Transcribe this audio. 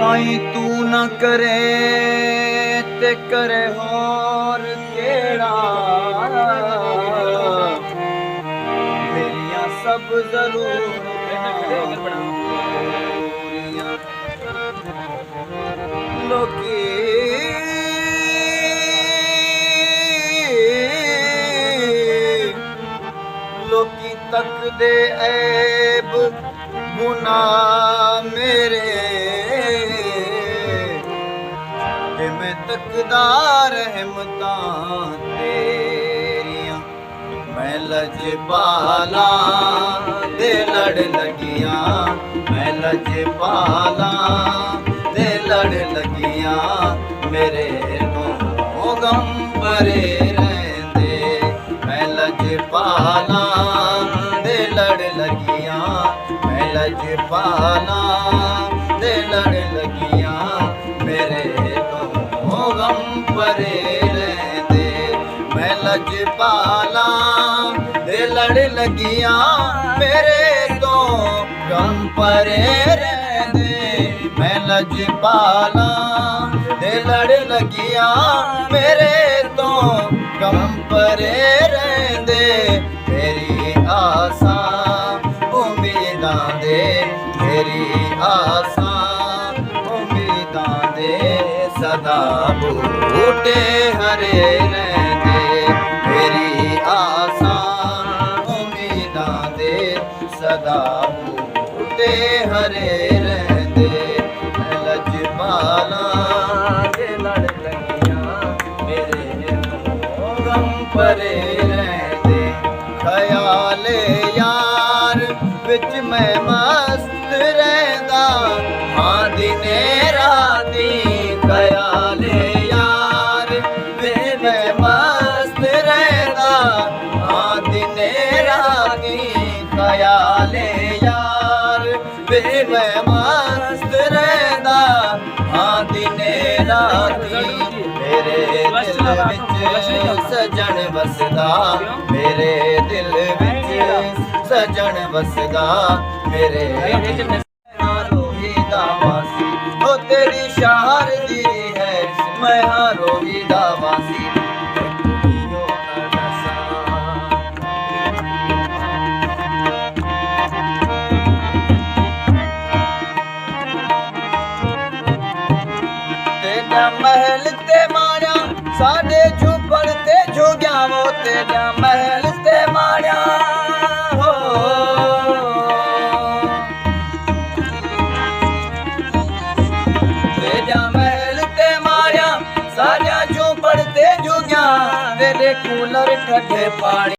कोई तू न करे ते करे होर केड़ा, मेरिया सब जरूरियां लोकी लोकी तक दे ऐब गुनाह मेरे, मैं तकदार रहमतां तेरियां, मैं लजपाला दे लड़ लगियां, मैं लजपाला दे लड़ लगियां, मेरे तो गम भरे रहंदे, मैं लजपाला दे लड़ लगियां, मैं लजपाला दे लड़ लगियां, मेरे गम परे रहंदे, मैं लजपाला दे लड़ लगियां, मेरे तो गम परे रहंदे, मैं लजपाला दे लड़ लगियां, मेरे तो गम परे रहंदे, मेरी आसा उम्मीदां दे, मेरी आसा उम्मीदां दे सदा बूटे हरे रहंदे, मेरी आसा उम्मीदां दे सदा बूटे हरे रहंदे, मैं लजपाला दे लड़ लगियां, मेरे गम परे रहंदे, ख्याल यार विच मैं मस्त रहंदा, हां दिने राती ख्याल यार विच मैं मस्त रहंदा, हां दिने राती ख्याल यार विच मैं मस्त रहंदा, हां दिने राती, मेरे दिल विच सजन वसदा, मेरे दिल विच सजन वसदा, मेरे रोही दा वासी, ओ तेरी शार दी है मैं हाँ रोही दा वासी, तेरा महल ते मारिया साडे झुपड़ ते झुग्या, वो तेरा महल ते मारिया हो, तेरा महल ते मारिया साडे झुपड़ ते झुग्या, तेरे कूलर ठंडे पानी